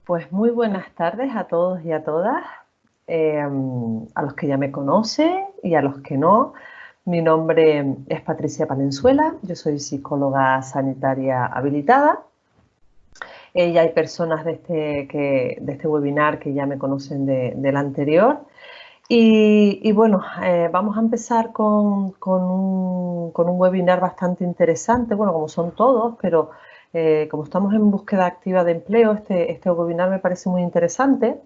Pues muy buenas tardes a todos y a todas, a los que ya me conocen y a los que no. Mi nombre es Patricia Palenzuela, yo soy psicóloga sanitaria habilitada. Ya hay personas de este webinar que ya me conocen del anterior. Y bueno, vamos a empezar con un webinar bastante interesante, bueno, como son todos, pero como estamos en búsqueda activa de empleo, este webinar me parece muy interesante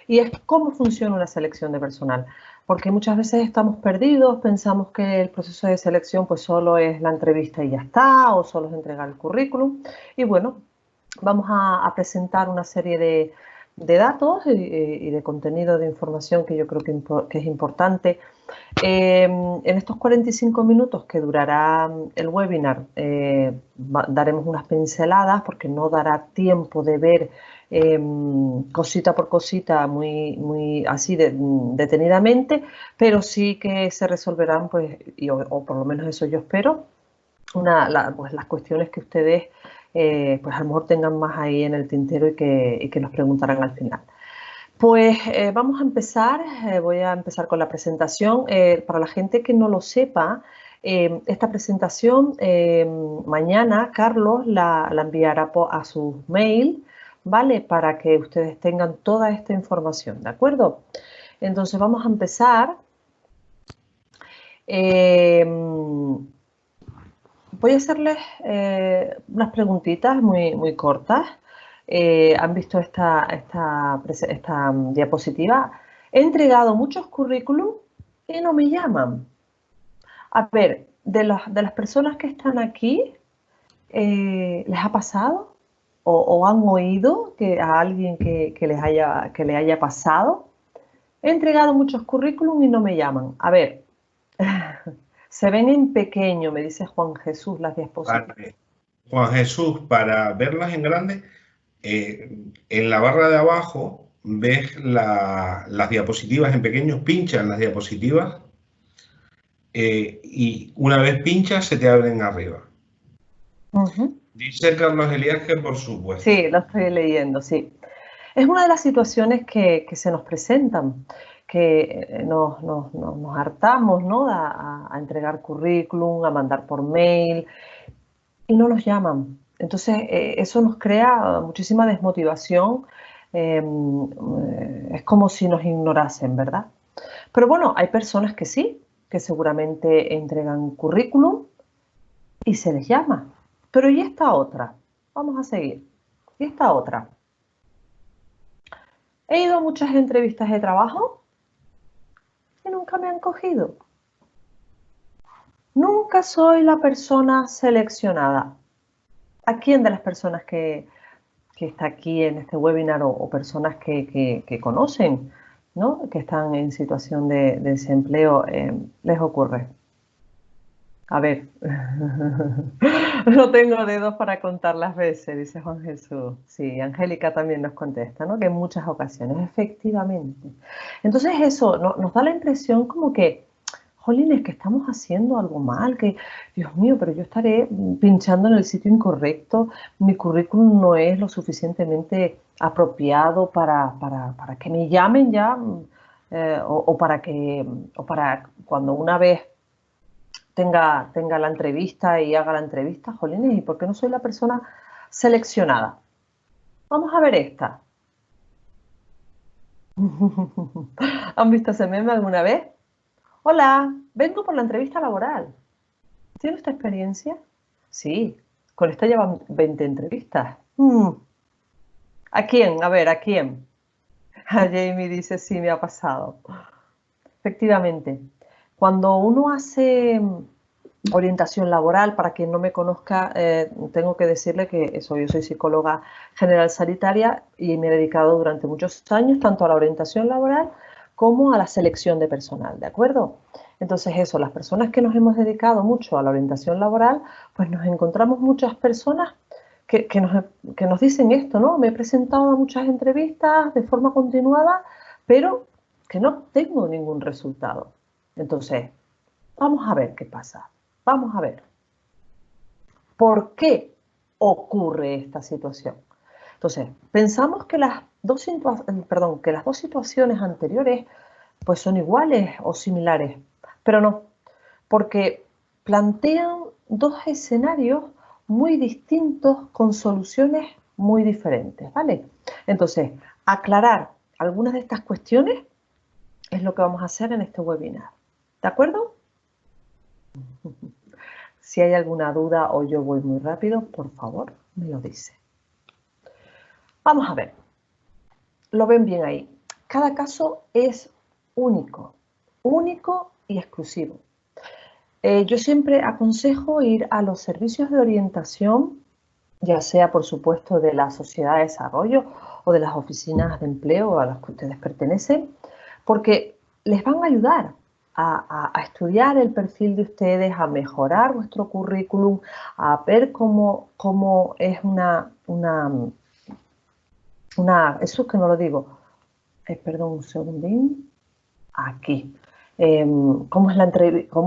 y es cómo funciona una selección de personal. Porque muchas veces estamos perdidos, pensamos que el proceso de selección pues solo es la entrevista y ya está, o solo es entregar el currículum. Y bueno, vamos a presentar una serie de datos y de contenido de información que yo creo que es importante. En estos 45 minutos que durará el webinar, daremos unas pinceladas porque no dará tiempo de ver cosita por cosita muy así detenidamente, pero sí que se resolverán, pues, o por lo menos eso yo espero, pues las cuestiones que ustedes pues a lo mejor tengan más ahí en el tintero y que nos preguntarán al final. Pues vamos a empezar, voy a empezar con la presentación. Para la gente que no lo sepa, esta presentación mañana Carlos la enviará a su mail, ¿vale? Para que ustedes tengan toda esta información, ¿de acuerdo? Entonces vamos a empezar. Eh, Voy a hacerles unas preguntitas muy cortas. ¿Han visto esta diapositiva? He entregado muchos currículum y no me llaman. A ver, de las personas que están aquí, ¿les ha pasado? ¿O han oído a alguien que le haya pasado? He entregado muchos currículum y no me llaman. A ver, se ven en pequeño, me dice Juan Jesús, las diapositivas. Vale. Juan Jesús, para verlas en grande, en la barra de abajo ves las diapositivas en pequeño, pincha en las diapositivas y una vez pinchas se te abren arriba. Ujú. Dice Carlos Elías que por supuesto. Sí, lo estoy leyendo, sí. Es una de las situaciones que se nos presentan, que nos hartamos, ¿no? A entregar currículum, a mandar por mail y no nos llaman. Entonces, eso nos crea muchísima desmotivación. Es como si nos ignorasen, ¿verdad? Pero bueno, hay personas que sí, que seguramente entregan currículum y se les llama. Pero ¿y esta otra? Vamos a seguir. ¿Y esta otra? He ido a muchas entrevistas de trabajo y nunca me han cogido. Nunca soy la persona seleccionada. ¿A quién de las personas que está aquí en este webinar o personas que conocen, ¿no? Que están en situación de desempleo, les ocurre? A ver, no tengo dedos para contar las veces, dice Juan Jesús. Sí, Angélica también nos contesta, ¿no? Que en muchas ocasiones, efectivamente. Entonces eso nos da la impresión como que, jolines, que estamos haciendo algo mal, que, Dios mío, pero yo estaré pinchando en el sitio incorrecto, mi currículum no es lo suficientemente apropiado para que me llamen ya, o para cuando una vez tenga la entrevista y haga la entrevista, jolines, ¿y por qué no soy la persona seleccionada? Vamos a ver esta. ¿Han visto ese meme alguna vez? Hola, vengo por la entrevista laboral. ¿Tiene usted experiencia? Sí, con esta llevan 20 entrevistas. ¿A quién? A ver, ¿a quién? A Jamie dice, sí, me ha pasado. Efectivamente, cuando uno hace orientación laboral, para quien no me conozca, tengo que decirle que yo soy psicóloga general sanitaria y me he dedicado durante muchos años tanto a la orientación laboral como a la selección de personal, ¿de acuerdo? Entonces eso, las personas que nos hemos dedicado mucho a la orientación laboral, pues nos encontramos muchas personas que nos dicen esto, ¿no? Me he presentado a muchas entrevistas de forma continuada, pero que no tengo ningún resultado. Entonces, vamos a ver qué pasa. Vamos a ver. ¿Por qué ocurre esta situación? Entonces, pensamos que las dos situaciones anteriores pues son iguales o similares, pero no, porque plantean dos escenarios muy distintos con soluciones muy diferentes, ¿vale? Entonces, aclarar algunas de estas cuestiones es lo que vamos a hacer en este webinar, ¿de acuerdo? Si hay alguna duda o yo voy muy rápido, por favor, me lo dice. Vamos a ver, lo ven bien ahí. Cada caso es único y exclusivo. Yo siempre aconsejo ir a los servicios de orientación, ya sea por supuesto de la Sociedad de Desarrollo o de las oficinas de empleo a las que ustedes pertenecen, porque les van a ayudar a estudiar el perfil de ustedes, a mejorar vuestro currículum, a ver cómo es eso es que no lo digo, perdón un segundín, aquí. Cómo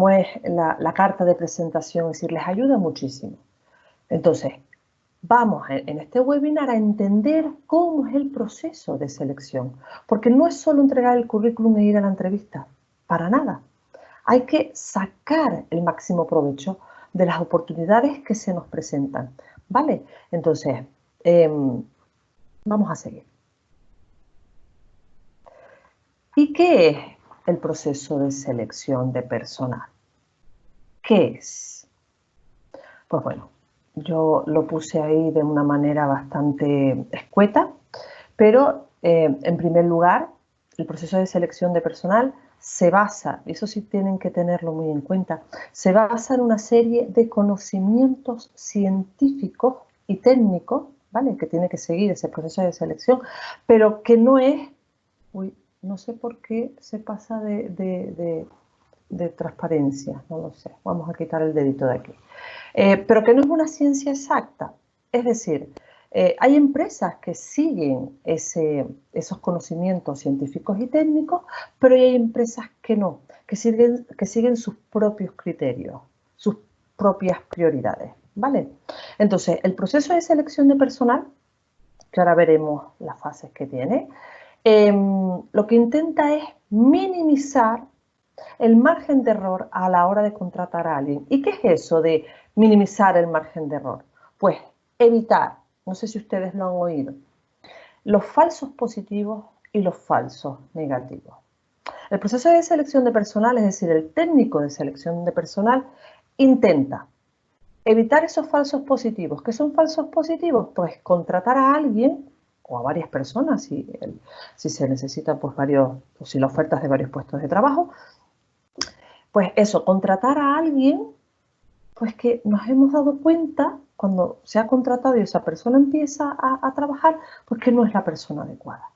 es la carta de presentación, es decir, les ayuda muchísimo. Entonces, vamos en este webinar a entender cómo es el proceso de selección, porque no es solo entregar el currículum e ir a la entrevista, para nada. Hay que sacar el máximo provecho de las oportunidades que se nos presentan, ¿vale? Entonces, vamos a seguir. ¿Y qué es el proceso de selección de personal? ¿Qué es? Pues bueno, yo lo puse ahí de una manera bastante escueta, pero en primer lugar, el proceso de selección de personal se basa, y eso sí tienen que tenerlo muy en cuenta, se basa en una serie de conocimientos científicos y técnicos, ¿vale? Que tiene que seguir ese proceso de selección, pero que no es, uy, no sé por qué se pasa de transparencia, no lo sé, vamos a quitar el dedito de aquí. Pero que no es una ciencia exacta, es decir, hay empresas que siguen esos conocimientos científicos y técnicos, pero hay empresas que no, que siguen sus propios criterios, sus propias prioridades, ¿vale? Entonces, el proceso de selección de personal, que ahora veremos las fases que tiene, lo que intenta es minimizar el margen de error a la hora de contratar a alguien. ¿Y qué es eso de minimizar el margen de error? Pues evitar, no sé si ustedes lo han oído, los falsos positivos y los falsos negativos. El proceso de selección de personal, es decir, el técnico de selección de personal, intenta evitar esos falsos positivos. ¿Qué son falsos positivos? Pues contratar a alguien o a varias personas, si se necesitan pues o si la oferta es de varios puestos de trabajo, pues eso, contratar a alguien, pues que nos hemos dado cuenta cuando se ha contratado y esa persona empieza a trabajar, pues que no es la persona adecuada.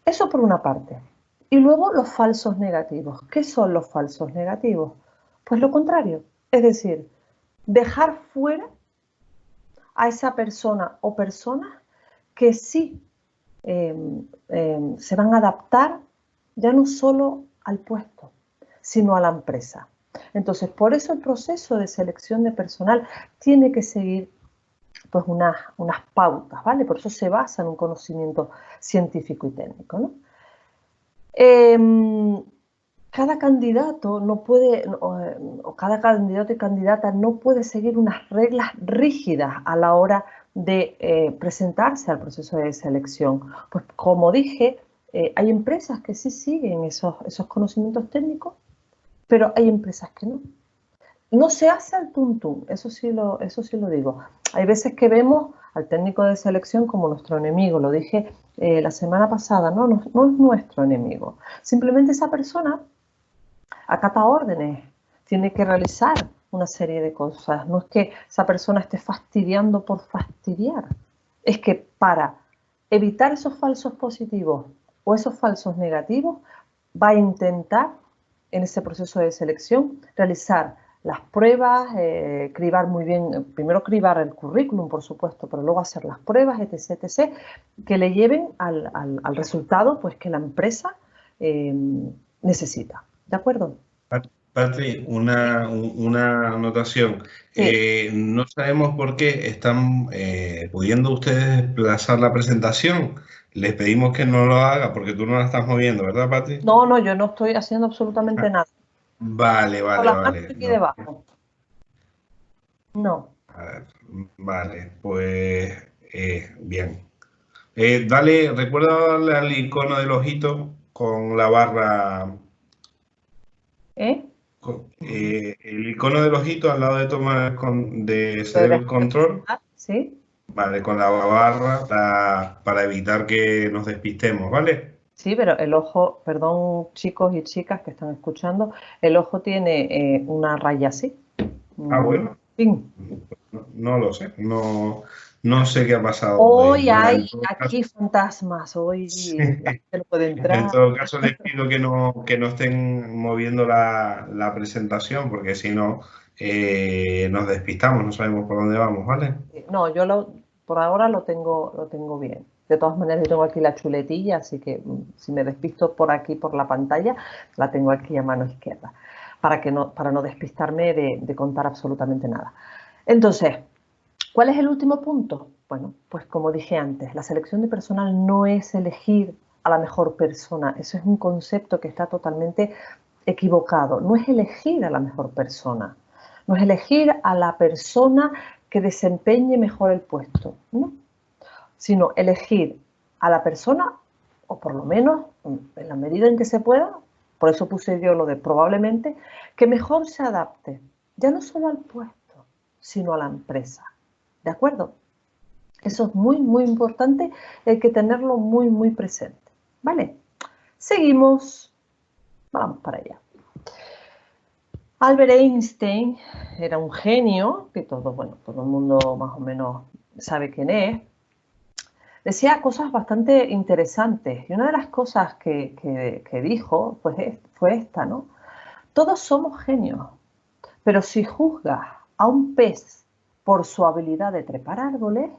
Eso por una parte. Y luego los falsos negativos. ¿Qué son los falsos negativos? Pues lo contrario, es decir, dejar fuera a esa persona o personas que sí se van a adaptar ya no solo al puesto, sino a la empresa. Entonces, por eso el proceso de selección de personal tiene que seguir pues unas pautas, ¿vale? Por eso se basa en un conocimiento científico y técnico, ¿no? Cada candidato no puede, o cada candidato y candidata no puede seguir unas reglas rígidas a la hora de presentarse al proceso de selección. Pues como dije, hay empresas que sí siguen esos conocimientos técnicos, pero hay empresas que no. No se hace al tuntún, eso sí lo digo. Hay veces que vemos al técnico de selección como nuestro enemigo, lo dije la semana pasada, no es nuestro enemigo. Simplemente esa persona acata órdenes, tiene que realizar una serie de cosas. No es que esa persona esté fastidiando por fastidiar, es que para evitar esos falsos positivos o esos falsos negativos, va a intentar en ese proceso de selección realizar las pruebas, cribar muy bien, primero cribar el currículum, por supuesto, pero luego hacer las pruebas, etc., que le lleven al resultado pues, que la empresa necesita. ¿De acuerdo? Patri, una anotación. Sí. No sabemos por qué están pudiendo ustedes desplazar la presentación. Les pedimos que no lo haga porque tú no la estás moviendo, ¿verdad, Patri? No, no, yo no estoy haciendo absolutamente Ah, nada. vale, Con vale, las manos vale. aquí No. debajo. No. A ver, vale, pues bien. Dale, recuerda darle al icono del ojito con la barra, ¿Eh? el icono del ojito al lado de tomar de ¿Lo de ceder el dejar de control, presionar? Sí. vale, con la barra para evitar que nos despistemos, ¿vale? Sí, pero el ojo, perdón chicos y chicas que están escuchando, el ojo tiene una raya así. Ah, Mm, bueno, fin. no, no lo sé, no sé qué ha pasado hoy. Hoy Bueno, hay aquí fantasmas, hoy la gente no puede en entrar. todo caso les pido que no estén moviendo la presentación porque si no nos despistamos, no sabemos por dónde vamos, ¿vale? No, por ahora lo tengo bien. De todas maneras, yo tengo aquí la chuletilla, así que si me despisto por aquí, por la pantalla, la tengo aquí a mano izquierda, para no despistarme de contar absolutamente nada. Entonces, ¿cuál es el último punto? Bueno, pues como dije antes, la selección de personal no es elegir a la mejor persona. Eso es un concepto que está totalmente equivocado. No es elegir a la mejor persona. No es elegir a la persona que desempeñe mejor el puesto, ¿no? Sino elegir a la persona, o por lo menos en la medida en que se pueda, por eso puse yo lo de probablemente, que mejor se adapte, ya no solo al puesto, sino a la empresa. ¿De acuerdo? Eso es muy, muy importante, hay que tenerlo muy, muy presente. ¿Vale? Seguimos, vamos para allá. Albert Einstein era un genio, que todo el mundo más o menos sabe quién es. Decía cosas bastante interesantes y una de las cosas que dijo pues, fue esta, ¿no? Todos somos genios, pero si juzgas a un pez por su habilidad de trepar árboles,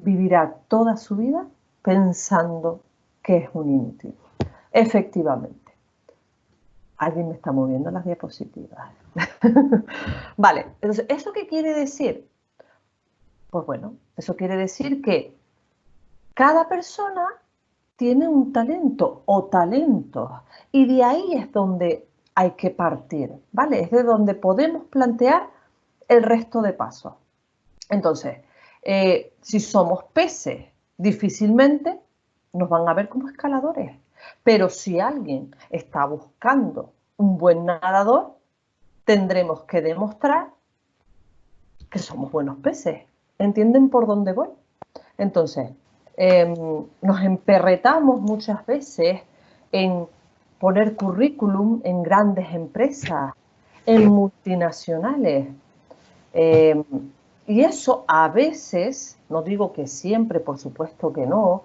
vivirá toda su vida pensando que es un inútil. Efectivamente. Alguien me está moviendo las diapositivas. Vale, entonces, ¿eso qué quiere decir? Pues bueno, eso quiere decir que cada persona tiene un talento o talentos y de ahí es donde hay que partir, ¿vale? Es de donde podemos plantear el resto de pasos. Entonces, si somos peces, difícilmente nos van a ver como escaladores. Pero si alguien está buscando un buen nadador, tendremos que demostrar que somos buenos peces. ¿Entienden por dónde voy? Entonces, nos emperretamos muchas veces en poner currículum en grandes empresas, en multinacionales. Eh, y eso a veces, no digo que siempre, por supuesto que no,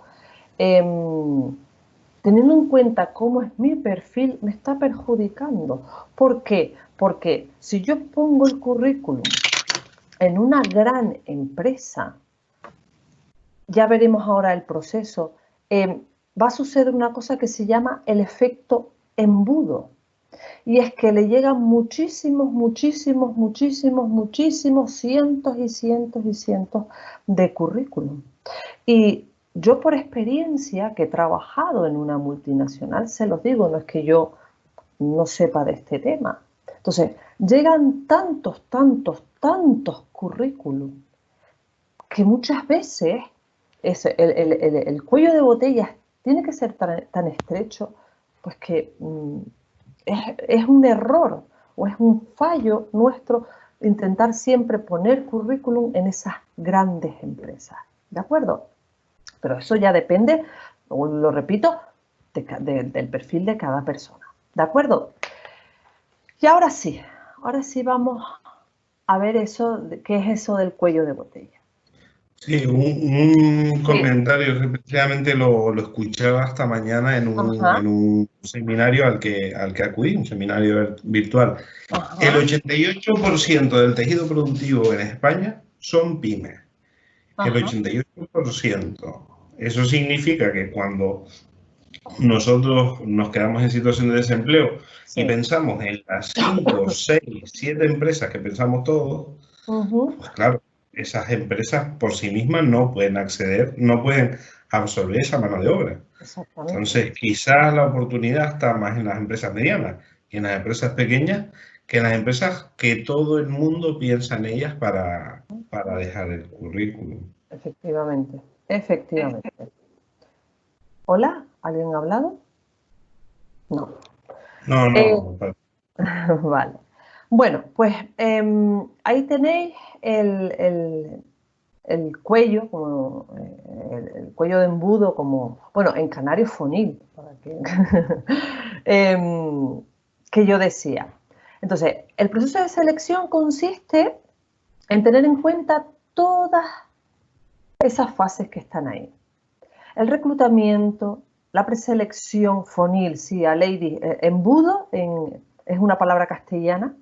teniendo en cuenta cómo es mi perfil, me está perjudicando. ¿Por qué? Porque si yo pongo el currículum en una gran empresa, ya veremos ahora el proceso, va a suceder una cosa que se llama el efecto embudo. Y es que le llegan muchísimos, muchísimos, muchísimos, muchísimos, cientos y cientos y cientos de currículum. Y yo por experiencia que he trabajado en una multinacional, se los digo, no es que yo no sepa de este tema. Entonces, llegan tantos, tantos, tantos currículum que muchas veces el cuello de botella tiene que ser tan estrecho, pues que es un error o es un fallo nuestro intentar siempre poner currículum en esas grandes empresas. ¿De acuerdo? Pero eso ya depende, lo repito, del perfil de cada persona. ¿De acuerdo? Y ahora sí vamos a ver eso, qué es eso del cuello de botella. Sí, un Sí. comentario que precisamente lo escuchaba esta mañana en un, Ajá, en un seminario al que acudí, un seminario virtual. El ajá, 88% del tejido productivo en España son pymes. El ajá. 88%. Eso significa que cuando nosotros nos quedamos en situación de desempleo y sí. pensamos en las 5, 6, 7 empresas que pensamos todos, pues claro, esas empresas por sí mismas no pueden acceder, no pueden absorber esa mano de obra. Exactamente. Entonces, quizás la oportunidad está más en las empresas medianas y en las empresas pequeñas que en las empresas que todo el mundo piensa en ellas para dejar el currículum. Efectivamente, efectivamente. ¿Hola? ¿Alguien ha hablado? No. No, Eh, no, vale. Bueno, pues ahí tenéis el cuello, como el cuello de embudo, como, bueno, en canario fonil, para que, que yo decía. Entonces, el proceso de selección consiste en tener en cuenta todas esas fases que están ahí. El reclutamiento, la preselección fonil, sí, a lady, embudo es una palabra castellana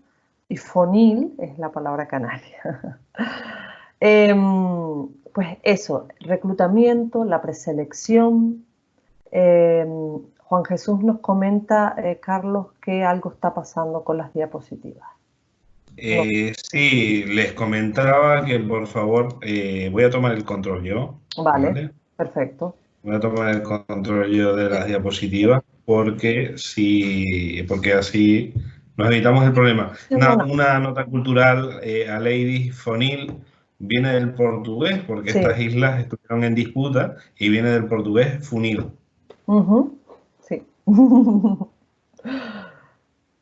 y fonil es la palabra canaria. Pues eso, reclutamiento, la preselección. Juan Jesús nos comenta, Carlos, que algo está pasando con las diapositivas. No. Sí, les comentaba que por favor voy a tomar el control yo, Vale, ¿vale? perfecto. Voy a tomar el control yo de las diapositivas porque porque así nos evitamos el problema. No, no. Una nota cultural a Lady Fonil viene del portugués porque Sí, estas islas estuvieron en disputa y viene del portugués funil. sí.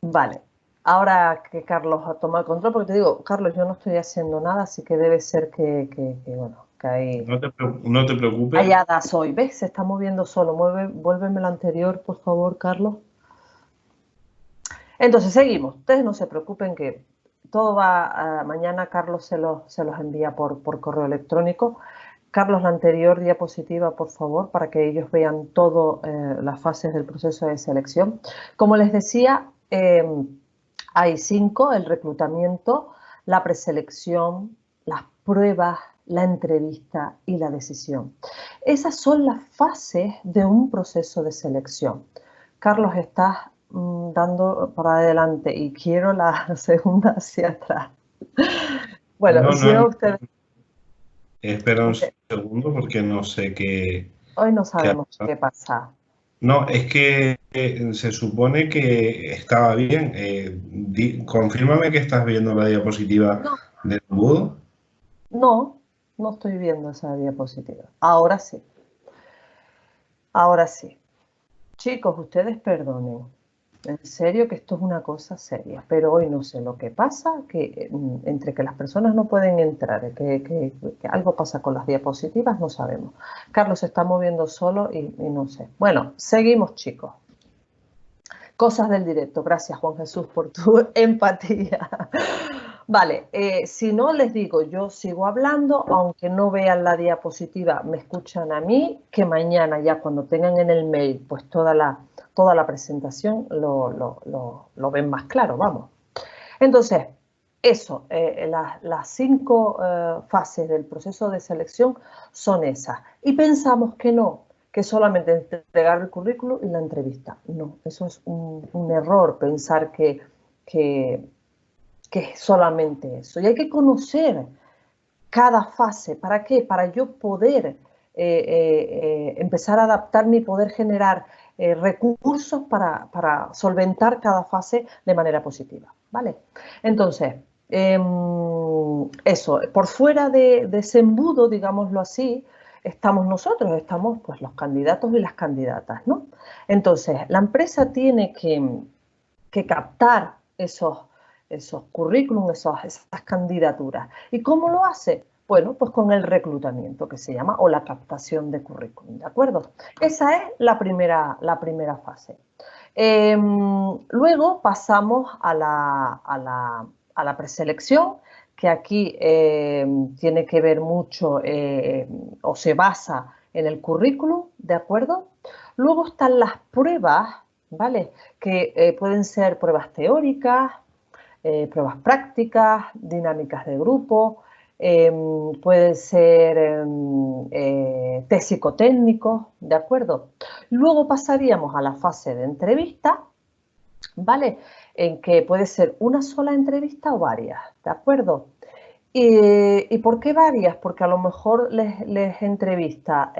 Vale. Ahora que Carlos ha tomado el control, porque te digo, Carlos, yo no estoy haciendo nada, así que debe ser bueno, que hay, No te hay preocupes. hadas hoy. ¿Ves? Se está moviendo solo. Vuélveme lo anterior, por favor, Carlos. Entonces, seguimos. Ustedes no se preocupen que todo va, mañana Carlos se los envía por correo electrónico. Carlos, la anterior diapositiva, por favor, para que ellos vean todas las fases del proceso de selección. Como les decía, hay 5: el reclutamiento, la preselección, las pruebas, la entrevista y la decisión. Esas son las fases de un proceso de selección. Carlos, estás dando para adelante y quiero la segunda hacia atrás. Bueno, No, si no, no, no. ustedes, Espera un segundo porque no sé hoy no qué ha sabemos pasado. qué pasa. No, es que se supone que estaba bien. Confírmame que estás viendo la diapositiva No, del embudo. no, no estoy viendo esa diapositiva. Ahora sí, ahora sí. Chicos, ustedes perdonen. En serio que esto es una cosa seria, pero hoy no sé lo que pasa, que entre que las personas no pueden entrar, que algo pasa con las diapositivas, no sabemos. Carlos se está moviendo solo y no sé. Bueno, seguimos, chicos. Cosas del directo. Gracias, Juan Jesús, por tu empatía. Vale, si no les digo, yo sigo hablando, aunque no vean la diapositiva, me escuchan a mí, que mañana ya cuando tengan en el mail pues toda la presentación lo ven más claro, vamos. Entonces, eso, las 5 fases del proceso de selección son esas. Y pensamos que no, que solamente entregar el currículum y la entrevista. No, eso es un error pensar que, que es solamente eso. Y hay que conocer cada fase. ¿Para qué? Para yo poder empezar a adaptarme y poder generar recursos para solventar cada fase de manera positiva. ¿Vale? Entonces, eso, por fuera de ese embudo, digámoslo así, estamos nosotros, estamos pues los candidatos y las candidatas, ¿no? Entonces, la empresa tiene que captar esos currículum, esas candidaturas. ¿Y cómo lo hace? Bueno, pues con el reclutamiento que se llama, o la captación de currículum, ¿de acuerdo? Esa es la primera fase. Luego pasamos a la preselección, que aquí tiene que ver mucho o se basa en el currículum, ¿de acuerdo? Luego están las pruebas, ¿vale? Que pueden ser pruebas teóricas, pruebas prácticas, dinámicas de grupo, pueden ser test psicotécnicos, ¿de acuerdo? Luego pasaríamos a la fase de entrevista, ¿vale? En que puede ser una sola entrevista o varias, ¿de acuerdo? ¿Y por qué varias? Porque a lo mejor les entrevista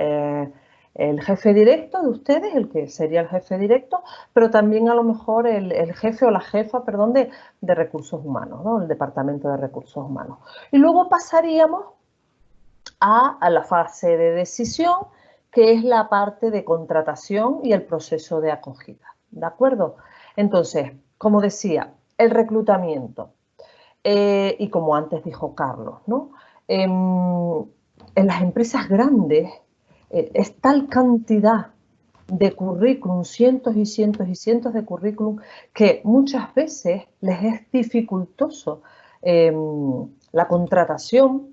el jefe directo de ustedes, el que sería el jefe directo, pero también a lo mejor el jefe o la jefa, perdón, de recursos humanos, ¿no? El departamento de recursos humanos. Y luego pasaríamos a la fase de decisión, que es la parte de contratación y el proceso de acogida, ¿de acuerdo? Entonces, como decía, el reclutamiento. Y como antes dijo Carlos, ¿no? En las empresas grandes es tal cantidad de currículum, cientos y cientos y cientos de currículum, que muchas veces les es dificultoso eh, la contratación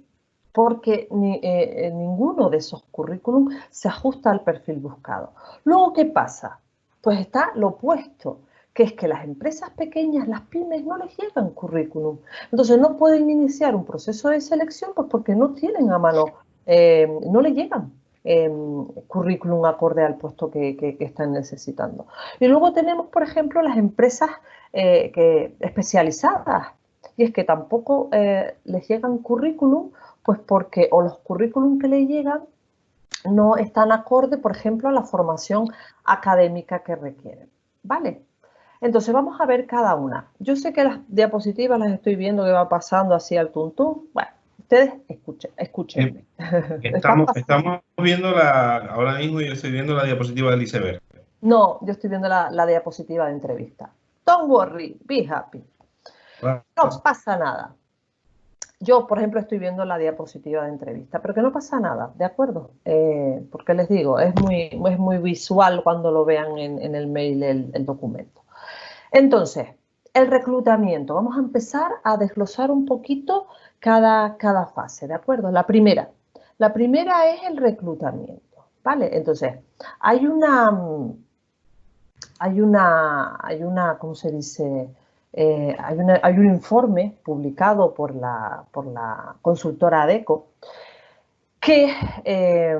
porque ninguno de esos currículum se ajusta al perfil buscado. Luego, ¿qué pasa? Pues está lo opuesto, que es que las empresas pequeñas, las pymes, no les llegan currículum. Entonces no pueden iniciar un proceso de selección pues porque no tienen a mano, no le llegan currículum acorde al puesto que están necesitando. Y luego tenemos, por ejemplo, las empresas especializadas. Y es que tampoco les llegan currículum, pues porque o los currículum que les llegan no están acorde, por ejemplo, a la formación académica que requieren. ¿Vale? Entonces vamos a ver cada una. Yo sé que las diapositivas las estoy viendo que va pasando así al tuntún. Bueno, ustedes Eh, escúchenme. Están pasando. Estamos viendo ahora mismo yo estoy viendo la diapositiva del iceberg. No, yo estoy viendo la diapositiva de entrevista. Don't worry, be happy. No pasa nada. Yo, por ejemplo, estoy viendo la diapositiva de entrevista, pero que no pasa nada, ¿de acuerdo? Porque les digo, es muy visual cuando lo vean en el mail el documento. Entonces, el reclutamiento. Vamos a empezar a desglosar un poquito cada fase, ¿de acuerdo? La primera es el reclutamiento, ¿vale? Entonces, ¿cómo se dice? Hay un informe publicado por la consultora ADECO que,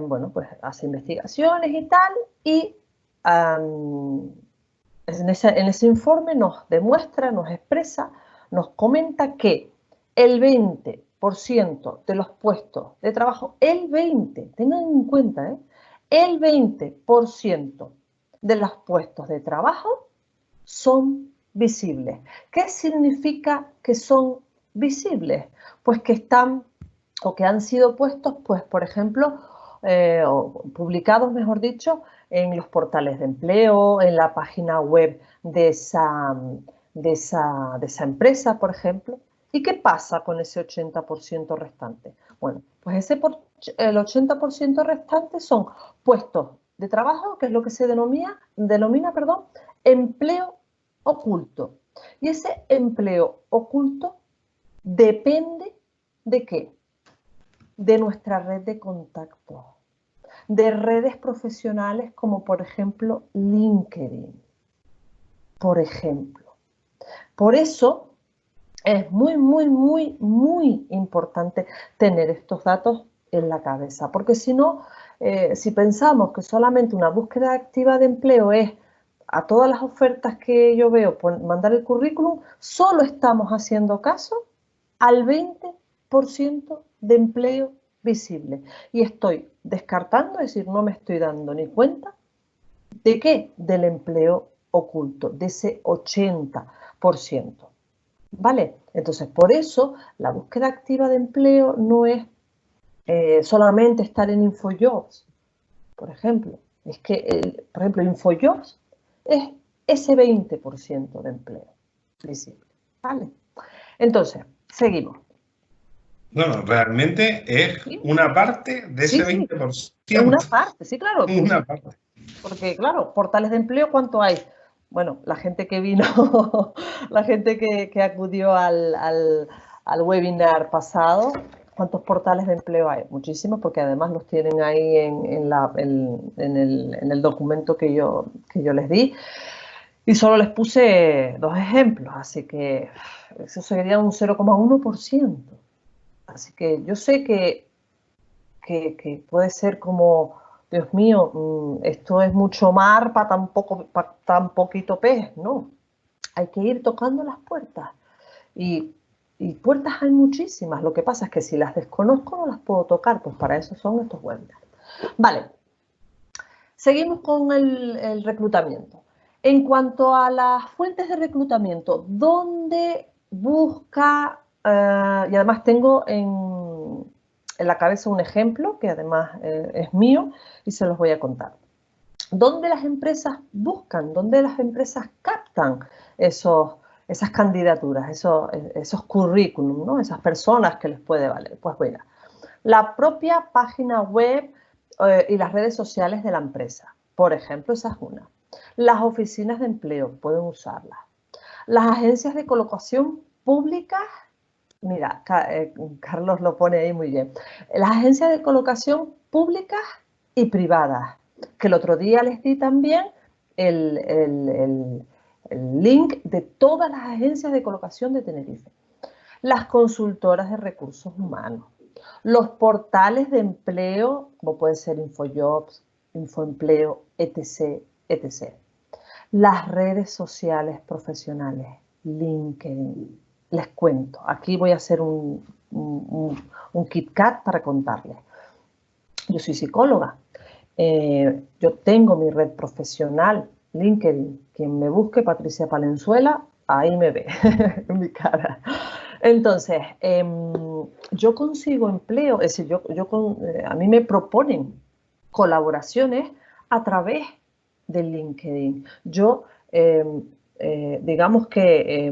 bueno, pues hace investigaciones y tal, y en ese informe nos demuestra, nos expresa, nos comenta que el 20% de los puestos de trabajo, el 20%, tengan en cuenta, el 20% de los puestos de trabajo son visibles. ¿Qué significa que son visibles? Pues que están o que han sido puestos, pues, por ejemplo, o publicados, mejor dicho, en los portales de empleo, en la página web de esa empresa, por ejemplo. ¿Y qué pasa con ese 80% restante? Bueno, pues el 80% restante son puestos de trabajo, que es lo que se denomina, perdón, empleo oculto. Y ese empleo oculto depende de qué? De nuestra red de contactos, de redes profesionales como por ejemplo LinkedIn, por ejemplo. Por eso es muy, muy, muy, muy importante tener estos datos en la cabeza, porque si no, si pensamos que solamente una búsqueda activa de empleo es a todas las ofertas que yo veo por mandar el currículum, solo estamos haciendo caso al 20% de empleo visible. Y estoy descartando, es decir, no me estoy dando ni cuenta de qué, del empleo oculto, de ese 80%. ¿Vale? Entonces, por eso la búsqueda activa de empleo no es solamente estar en InfoJobs, por ejemplo. Es que, por ejemplo, InfoJobs es ese 20% de empleo visible. ¿Vale? Entonces, seguimos. No, realmente es ¿Sí? una parte de Sí, ese sí, 20%. es una parte, sí, claro. Una parte. Porque, claro, portales de empleo, ¿cuánto hay? Bueno, la gente que vino, la gente que acudió al webinar pasado, ¿cuántos portales de empleo hay? Muchísimos, porque además los tienen ahí en el documento que yo les di. Y solo les puse 2 ejemplos, así que eso sería un 0,1%. Así que yo sé que puede ser como, Dios mío, esto es mucho mar para tan poquito pez, ¿no? hay que ir tocando las puertas. Y puertas hay muchísimas. Lo que pasa es que si las desconozco no las puedo tocar, pues para eso son estos webinars. Vale, seguimos con el reclutamiento. En cuanto a las fuentes de reclutamiento, ¿dónde busca? Y además tengo en la cabeza un ejemplo que además es mío y se los voy a contar. ¿Dónde las empresas buscan? ¿Dónde las empresas captan esas candidaturas, esos currículum, ¿no? Esas personas que les puede valer? Pues mira, la propia página web y las redes sociales de la empresa. Por ejemplo, esa es una. Las oficinas de empleo pueden usarlas. Las agencias de colocación públicas, mira, Carlos lo pone ahí muy bien. Las agencias de colocación públicas y privadas, que el otro día les di también el link de todas las agencias de colocación de Tenerife. Las consultoras de recursos humanos, los portales de empleo, como puede ser InfoJobs, InfoEmpleo, etc., etc. Las redes sociales profesionales, LinkedIn. Les cuento, aquí voy a hacer un KitKat para contarles. Yo soy psicóloga, yo tengo mi red profesional, LinkedIn. Quien me busque, Patricia Palenzuela, ahí me ve, en mi cara. Entonces, yo consigo empleo, es decir, a mí me proponen colaboraciones a través de LinkedIn. Yo, digamos que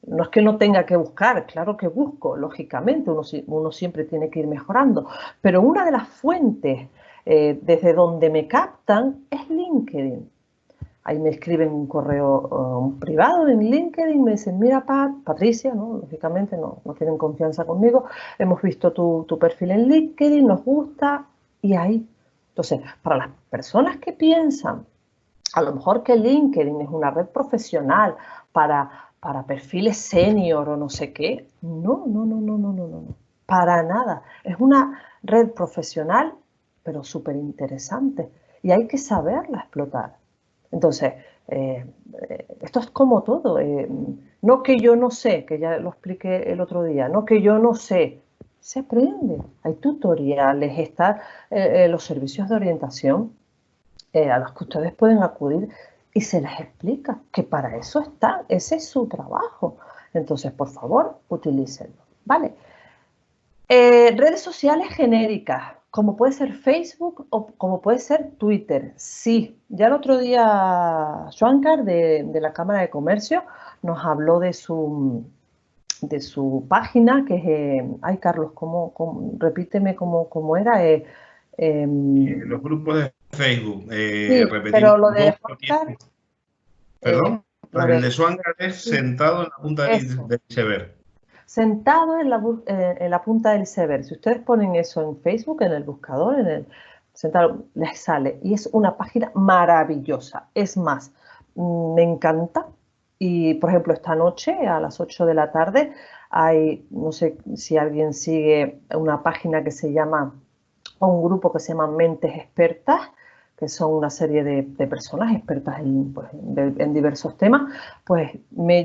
no es que no tenga que buscar, claro que busco, lógicamente, uno siempre tiene que ir mejorando, pero una de las fuentes desde donde me captan es LinkedIn. Ahí me escriben un correo privado en LinkedIn, me dicen, mira Patricia, ¿no? Lógicamente no tienen confianza conmigo, hemos visto tu perfil en LinkedIn, nos gusta, y ahí. Entonces, para las personas que piensan, a lo mejor que LinkedIn es una red profesional para perfiles senior o no sé qué, no, para nada. Es una red profesional, pero súper interesante, y hay que saberla explotar. Entonces, esto es como todo. No que yo no sé, que ya lo expliqué el otro día, no que yo no sé, se aprende. Hay tutoriales, están los servicios de orientación a los que ustedes pueden acudir y se les explica que para eso están, ese es su trabajo. Entonces, por favor, utilícenlo, ¿vale? Redes sociales genéricas, como puede ser Facebook o como puede ser Twitter. Sí, ya el otro día Schwankar de la Cámara de Comercio nos habló de su página, que es, ay Carlos, repíteme cómo era. Los grupos de Facebook, Sí, repetimos pero lo de dos. Schwankar, Perdón, lo el de, de Swankar es sí, sentado en la punta eso. del iceberg. Sentado en la punta del iceberg. Si ustedes ponen eso en Facebook, en el buscador, sentado, les sale. Y es una página maravillosa. Es más, me encanta. Y, por ejemplo, esta noche a las 8 de la tarde hay, no sé si alguien sigue una página que se llama, o un grupo que se llama Mentes Expertas, que son una serie de personas expertas en diversos temas. Pues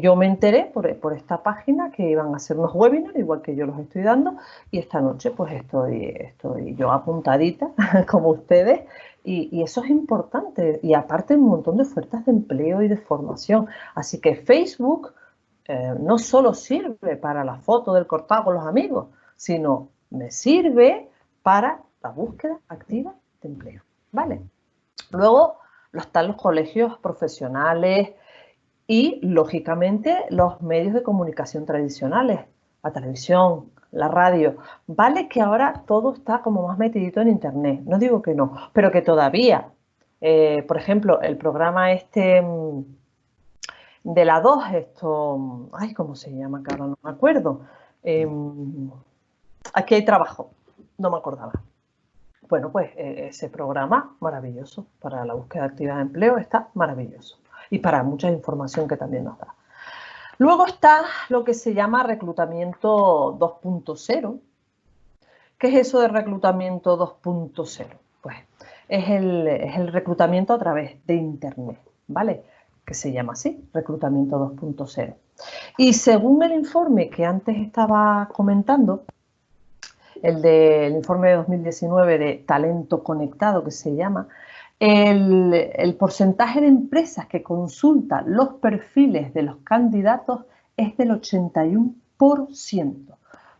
yo me enteré por esta página que iban a hacer unos webinars, igual que yo los estoy dando, y esta noche pues estoy yo apuntadita, como ustedes, y eso es importante. Y aparte un montón de ofertas de empleo y de formación. Así que Facebook no solo sirve para la foto del cortado con los amigos, sino me sirve para la búsqueda activa de empleo, ¿vale? Luego están los colegios profesionales y, lógicamente, los medios de comunicación tradicionales, la televisión, la radio. Vale que ahora todo está como más metidito en Internet, no digo que no, pero que todavía, por ejemplo, el programa este de la 2, ay, ¿cómo se llama, Carlos? No me acuerdo. Aquí hay trabajo, no me acordaba. Bueno, pues ese programa maravilloso para la búsqueda activa de empleo está maravilloso y para mucha información que también nos da. Luego está lo que se llama reclutamiento 2.0. ¿Qué es eso de reclutamiento 2.0? Pues es el reclutamiento a través de Internet, ¿vale? que se llama así, Reclutamiento 2.0. Y según el informe que antes estaba comentando, el del informe de 2019 de Talento Conectado, que se llama, el porcentaje de empresas que consultan los perfiles de los candidatos es del 81%,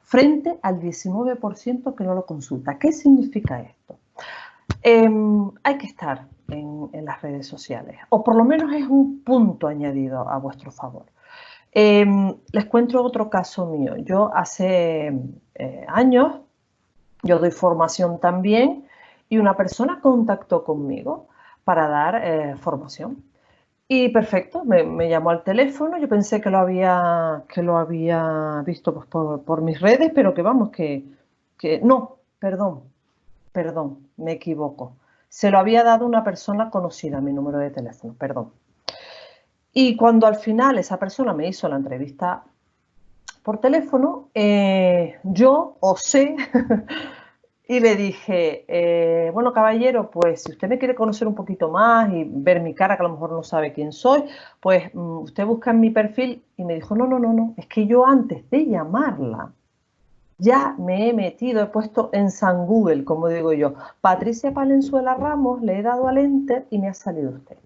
frente al 19% que no lo consulta. ¿Qué significa esto? Hay que estar en las redes sociales, o por lo menos es un punto añadido a vuestro favor. Les cuento otro caso mío. Yo hace años, yo doy formación también, y una persona contactó conmigo para dar formación. Y perfecto, me llamó al teléfono, yo pensé que lo había visto pues, por mis redes, pero que vamos, que no, perdón, me equivoco. Se lo había dado una persona conocida, mi número de teléfono, perdón. Y cuando al final esa persona me hizo la entrevista por teléfono, yo osé y le dije, bueno, caballero, pues si usted me quiere conocer un poquito más y ver mi cara, que a lo mejor no sabe quién soy, pues usted busca en mi perfil. Y me dijo, no, es que yo antes de llamarla ya me he metido, he puesto en San Google, como digo yo, Patricia Palenzuela Ramos, le he dado al enter y me ha salido usted.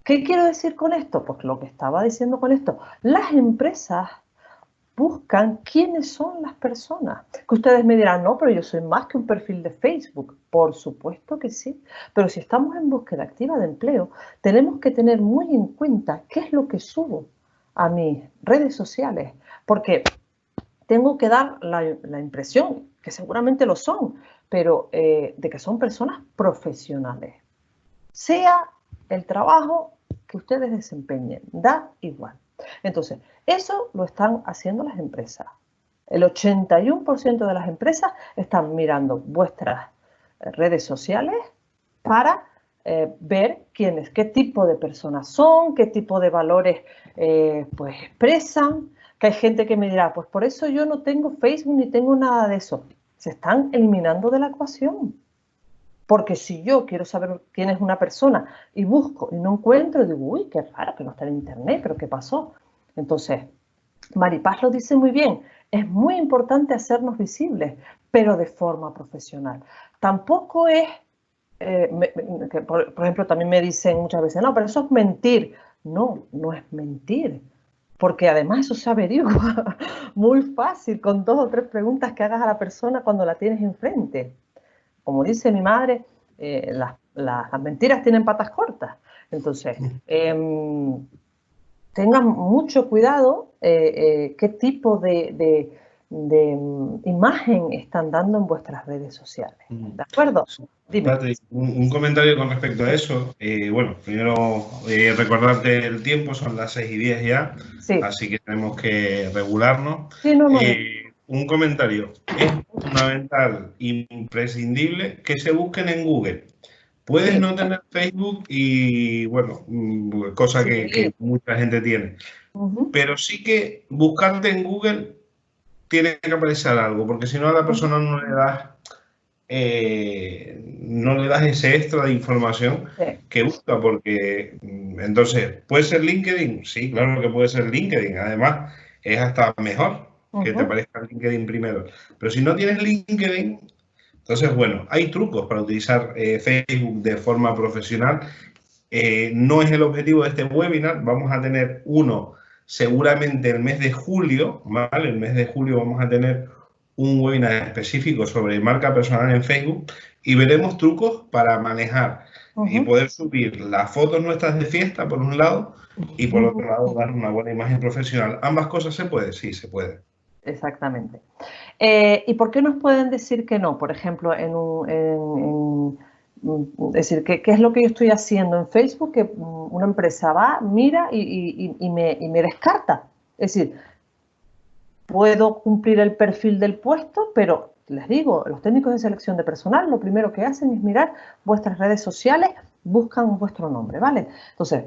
¿Qué quiero decir con esto? Pues lo que estaba diciendo con esto, las empresas buscan quiénes son las personas. Que ustedes me dirán, no, pero yo soy más que un perfil de Facebook. Por supuesto que sí, pero si estamos en búsqueda activa de empleo, tenemos que tener muy en cuenta qué es lo que subo a mis redes sociales, porque tengo que dar la impresión, que seguramente lo son, pero de que son personas profesionales. Sea el trabajo que ustedes desempeñen, da igual. Entonces, eso lo están haciendo las empresas. El 81% de las empresas están mirando vuestras redes sociales para ver quiénes, qué tipo de personas son, qué tipo de valores pues expresan. Que hay gente que me dirá, pues por eso yo no tengo Facebook ni tengo nada de eso. Se están eliminando de la ecuación. Porque si yo quiero saber quién es una persona y busco y no encuentro, digo, uy, qué raro que no está en internet, pero ¿qué pasó? Entonces, Maripaz lo dice muy bien, es muy importante hacernos visibles, pero de forma profesional. Tampoco es, que por ejemplo, también me dicen muchas veces, no, pero eso es mentir. No, no es mentir, porque además eso se averigua muy fácil con 2 o 3 preguntas que hagas a la persona cuando la tienes enfrente. Como dice mi madre, las mentiras tienen patas cortas. Entonces, tengan mucho cuidado qué tipo de imagen están dando en vuestras redes sociales. ¿De acuerdo? Dime. Patrick, un comentario con respecto a eso. Bueno, primero recordarte el tiempo, son las 6:10 ya, Sí. así que tenemos que regularnos. Sí, no. Un comentario. Es fundamental, imprescindible, que se busquen en Google. Puedes no tener Facebook y, bueno, cosa Sí. que mucha gente tiene. Pero sí que buscarte en Google tiene que aparecer algo, porque si no a la persona no le das ese extra de información que busca, porque entonces, ¿puede ser LinkedIn? Sí, claro que puede ser LinkedIn. Además, es hasta mejor que te aparezca LinkedIn primero. Pero si no tienes LinkedIn, entonces, bueno, hay trucos para utilizar Facebook de forma profesional. No es el objetivo de este webinar. Vamos a tener uno seguramente el mes de julio, ¿vale? El mes de julio vamos a tener un webinar específico sobre marca personal en Facebook y veremos trucos para manejar y poder subir las fotos nuestras de fiesta, por un lado, y por otro lado dar una buena imagen profesional. ¿Ambas cosas se puede? Sí, se puede. Exactamente. ¿Y por qué nos pueden decir que no? Por ejemplo, es decir, ¿qué es lo que yo estoy haciendo en Facebook? Que una empresa va, mira y me descarta. Es decir, puedo cumplir el perfil del puesto, pero les digo, los técnicos de selección de personal lo primero que hacen es mirar vuestras redes sociales, buscan vuestro nombre, ¿vale? Entonces,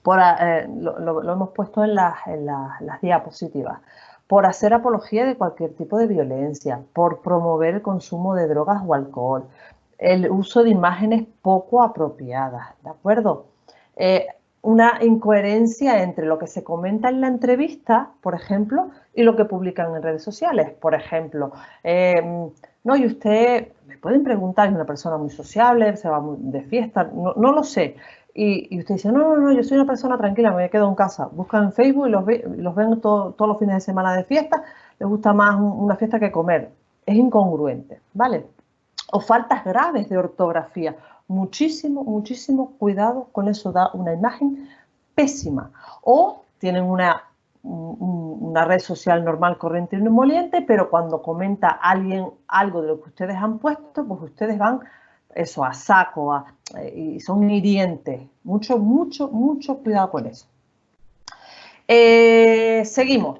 lo hemos puesto en las diapositivas. Por hacer apología de cualquier tipo de violencia, por promover el consumo de drogas o alcohol, el uso de imágenes poco apropiadas, ¿de acuerdo? una incoherencia entre lo que se comenta en la entrevista, por ejemplo, y lo que publican en redes sociales. Por ejemplo, no, y usted, me pueden preguntar, es una persona muy sociable, se va de fiesta, no lo sé. Y usted dice, no, yo soy una persona tranquila, me quedo en casa. Buscan en Facebook y los ven todos los fines de semana de fiesta, les gusta más una fiesta que comer. Es incongruente, ¿vale? O faltas graves de ortografía. Muchísimo cuidado con eso, da una imagen pésima. O tienen una red social normal, corriente y moliente, pero cuando comenta alguien algo de lo que ustedes han puesto, pues ustedes van eso a saco y son hirientes. Mucho cuidado con eso. Seguimos.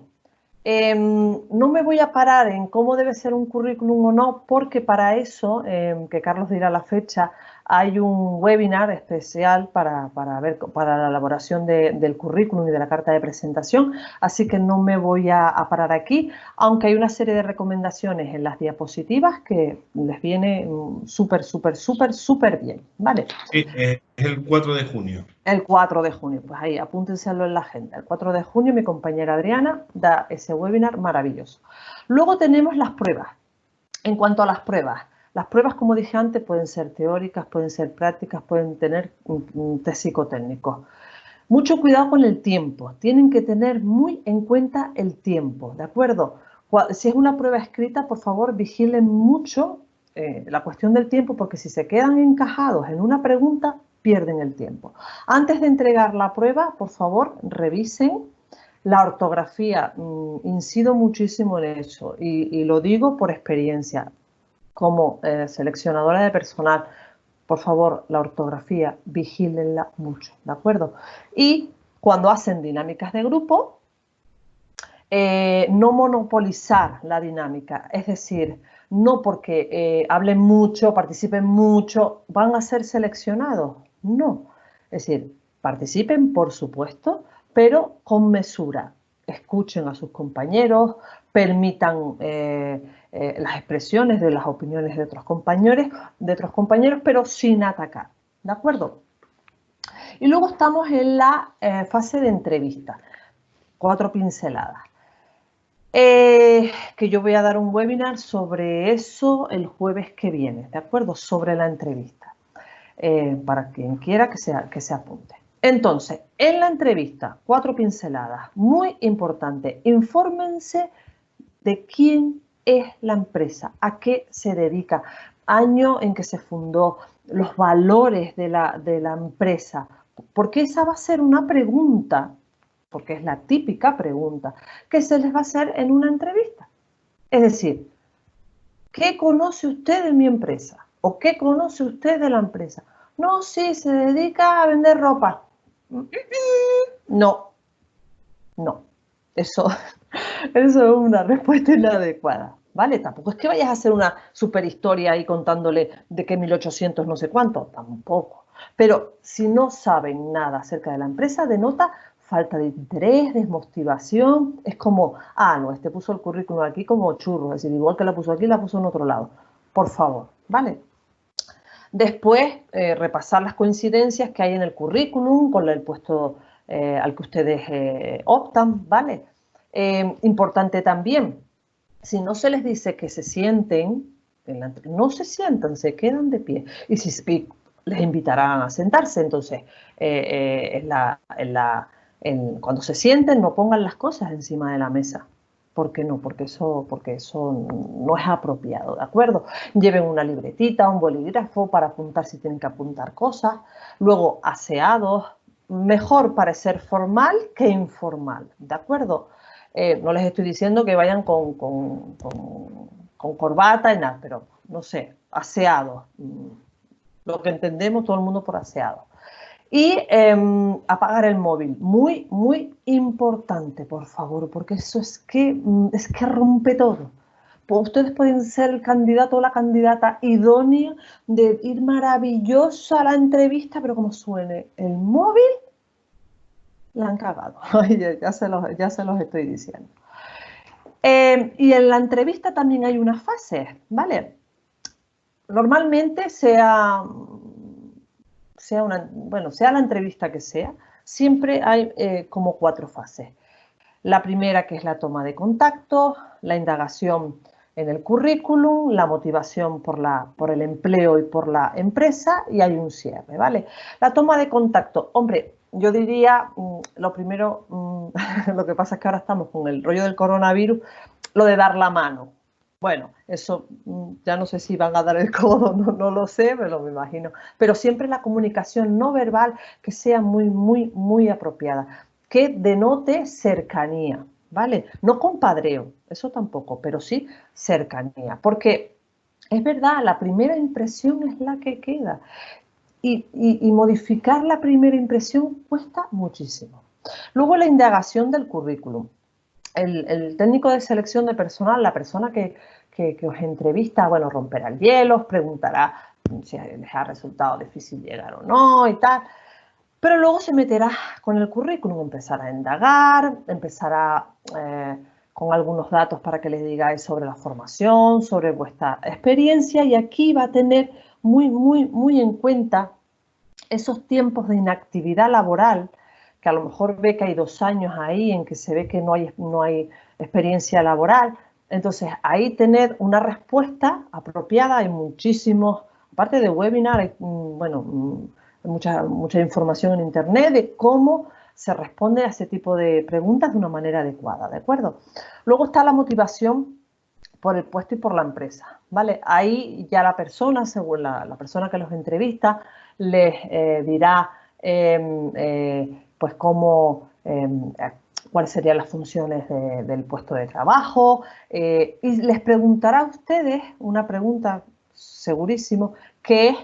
No me voy a parar en cómo debe ser un currículum o no, porque para eso, que Carlos dirá la fecha, hay un webinar especial para la elaboración del currículum y de la carta de presentación, así que no me voy a parar aquí, aunque hay una serie de recomendaciones en las diapositivas que les viene súper bien, ¿vale? Sí, es el 4 de junio. El 4 de junio, pues ahí, apúntenselo en la agenda. El 4 de junio mi compañera Adriana da ese webinar maravilloso. Luego tenemos las pruebas. En cuanto a las pruebas, como dije antes, pueden ser teóricas, pueden ser prácticas, pueden tener test psicotécnicos. Mucho cuidado con el tiempo. Tienen que tener muy en cuenta el tiempo, ¿de acuerdo? Si es una prueba escrita, por favor, vigilen mucho la cuestión del tiempo, porque si se quedan encajados en una pregunta, pierden el tiempo. Antes de entregar la prueba, por favor, revisen la ortografía. Incido muchísimo en eso y lo digo por experiencia. Como seleccionadora de personal, por favor, la ortografía, vigílenla mucho, ¿de acuerdo? Y cuando hacen dinámicas de grupo, no monopolizar la dinámica, es decir, no porque hablen mucho, participen mucho, van a ser seleccionados, no. Es decir, participen, por supuesto, pero con mesura. Escuchen a sus compañeros, permitan las expresiones de las opiniones de otros compañeros, pero sin atacar, ¿de acuerdo? Y luego estamos en la fase de entrevista. 4 pinceladas. Que yo voy a dar un webinar sobre eso el jueves que viene, ¿de acuerdo? Sobre la entrevista. Para quien quiera que se apunte. Entonces, en la entrevista, 4 pinceladas. Muy importante, infórmense de quién es la empresa, a qué se dedica, año en que se fundó, los valores de la empresa, porque esa va a ser una pregunta, porque es la típica pregunta que se les va a hacer en una entrevista. Es decir, ¿qué conoce usted de mi empresa? ¿O qué conoce usted de la empresa? No, sí, se dedica a vender ropa. No. Eso es una respuesta inadecuada, ¿vale? Tampoco es que vayas a hacer una super historia ahí contándole de que 1800 no sé cuánto, tampoco. Pero si no saben nada acerca de la empresa, denota falta de interés, desmotivación. Es como, no, este puso el currículum aquí como churro, es decir, igual que la puso aquí, la puso en otro lado. Por favor, ¿vale? Después, repasar las coincidencias que hay en el currículum con el puesto al que ustedes optan, ¿vale? Importante también, si no se les dice que se sienten, no se sientan, se quedan de pie. Y si les invitarán a sentarse, entonces, cuando se sienten, no pongan las cosas encima de la mesa. ¿Por qué no? Porque eso no es apropiado, ¿de acuerdo? Lleven una libretita, un bolígrafo para apuntar si tienen que apuntar cosas. Luego, aseados, mejor parecer formal que informal, ¿de acuerdo? No les estoy diciendo que vayan con corbata y nada, pero no sé, aseados. Lo que entendemos todo el mundo por aseados. Y apagar el móvil, muy importante, por favor, porque eso es que rompe todo. Pues ustedes pueden ser el candidato o la candidata idónea de ir maravillosa a la entrevista, pero como suene el móvil, la han cagado. ya se los estoy diciendo. Y en la entrevista también hay una fase, ¿vale? Normalmente sea la entrevista que sea, siempre hay como 4 fases. La primera, que es la toma de contacto, la indagación en el currículum, la motivación por el empleo y por la empresa, y hay un cierre, ¿vale? La toma de contacto, hombre, yo diría, lo primero, lo que pasa es que ahora estamos con el rollo del coronavirus, lo de dar la mano. Bueno, eso ya no sé si van a dar el codo, no lo sé, pero me imagino. Pero siempre la comunicación no verbal que sea muy apropiada, que denote cercanía, ¿vale? No compadreo, eso tampoco, pero sí cercanía. Porque es verdad, la primera impresión es la que queda. Y modificar la primera impresión cuesta muchísimo. Luego la indagación del currículum. El técnico de selección de personal, la persona que os entrevista, bueno, romperá el hielo, os preguntará si les ha resultado difícil llegar o no y tal, pero luego se meterá con el currículum, empezará a indagar, empezará con algunos datos para que les digáis sobre la formación, sobre vuestra experiencia, y aquí va a tener muy en cuenta esos tiempos de inactividad laboral, que a lo mejor ve que hay 2 años ahí en que se ve que no hay experiencia laboral. Entonces, ahí tener una respuesta apropiada, hay muchísimos, aparte de webinar, hay, bueno, mucha información en internet de cómo se responde a ese tipo de preguntas de una manera adecuada, ¿de acuerdo? Luego está la motivación por el puesto y por la empresa, ¿vale? Ahí ya la persona, según la persona que los entrevista, les dirá pues cómo, cuáles serían las funciones del puesto de trabajo, y les preguntará a ustedes una pregunta segurísimo, que es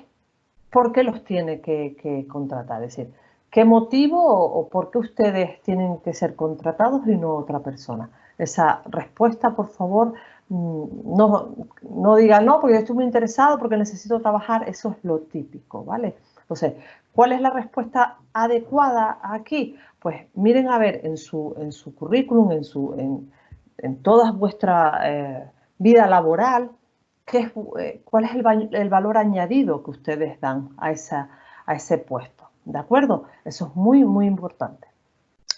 ¿por qué los tiene que contratar? Es decir, ¿qué motivo o por qué ustedes tienen que ser contratados y no otra persona? Esa respuesta, por favor, no digan, no, porque yo estoy muy interesado, porque necesito trabajar, eso es lo típico, ¿vale? Entonces, ¿cuál es la respuesta adecuada aquí? Pues miren a ver en su currículum, en toda vuestra vida laboral, ¿cuál es el valor añadido que ustedes dan a ese puesto? ¿De acuerdo? Eso es muy importante.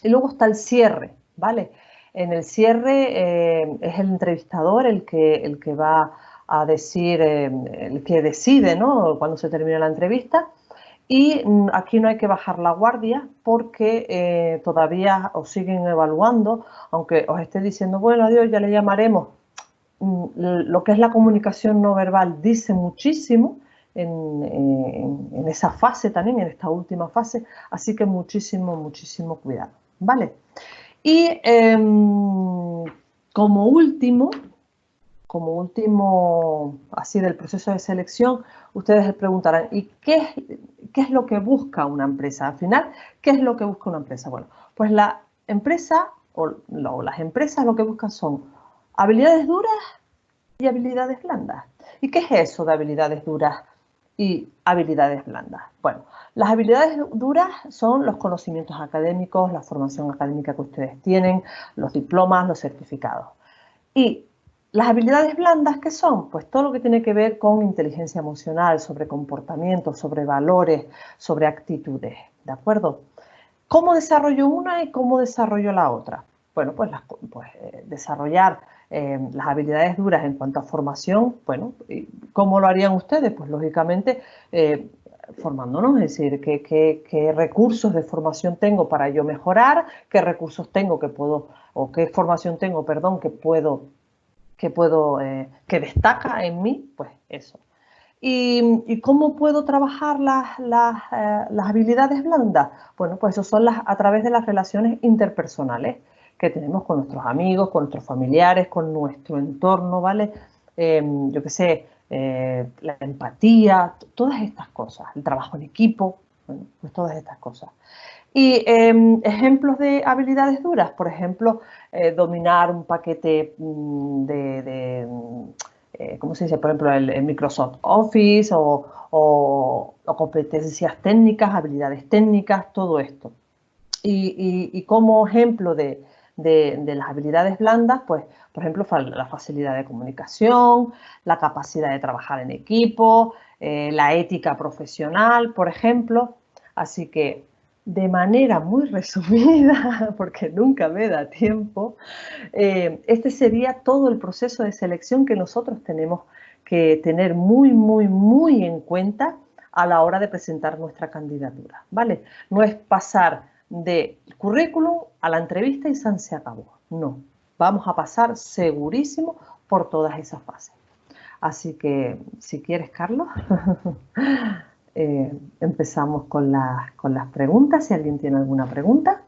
Y luego está el cierre, ¿vale? En el cierre es el entrevistador el que va a decir, el que decide, ¿no?, cuando se termina la entrevista. Y aquí no hay que bajar la guardia porque todavía os siguen evaluando, aunque os esté diciendo, bueno, adiós, ya le llamaremos. Lo que es la comunicación no verbal dice muchísimo en esa fase también, en esta última fase, así que muchísimo cuidado, ¿vale? Y como último, así del proceso de selección, ustedes les preguntarán, ¿y qué es lo que busca una empresa? Al final, ¿qué es lo que busca una empresa? Bueno, pues la empresa o las empresas lo que buscan son habilidades duras y habilidades blandas. ¿Y qué es eso de habilidades duras y habilidades blandas? Bueno, las habilidades duras son los conocimientos académicos, la formación académica que ustedes tienen, los diplomas, los certificados. Y las habilidades blandas, ¿qué son? Pues todo lo que tiene que ver con inteligencia emocional, sobre comportamientos, sobre valores, sobre actitudes, ¿de acuerdo? ¿Cómo desarrollo una y cómo desarrollo la otra? Bueno, pues desarrollar las habilidades duras en cuanto a formación, bueno, ¿cómo lo harían ustedes? Pues lógicamente formándonos, es decir, qué recursos de formación tengo para yo mejorar, qué recursos tengo que puedo, o qué formación tengo, perdón, que destaca en mí, pues eso. ¿Y cómo puedo trabajar las habilidades blandas? Bueno, pues eso son a través de las relaciones interpersonales que tenemos con nuestros amigos, con nuestros familiares, con nuestro entorno, ¿vale? Yo qué sé, la empatía, todas estas cosas, el trabajo en equipo, bueno, pues todas estas cosas. Y ejemplos de habilidades duras, por ejemplo, dominar un paquete ¿cómo se dice? Por ejemplo, el Microsoft Office o competencias técnicas, habilidades técnicas, todo esto. Y como ejemplo de las habilidades blandas, pues, por ejemplo, la facilidad de comunicación, la capacidad de trabajar en equipo, la ética profesional, por ejemplo. Así que de manera muy resumida, porque nunca me da tiempo, este sería todo el proceso de selección que nosotros tenemos que tener muy, muy, muy en cuenta a la hora de presentar nuestra candidatura, ¿vale? No es pasar del currículum a la entrevista y se acabó, no. Vamos a pasar segurísimo por todas esas fases. Así que, si quieres, Carlos, empezamos con las preguntas, si alguien tiene alguna pregunta.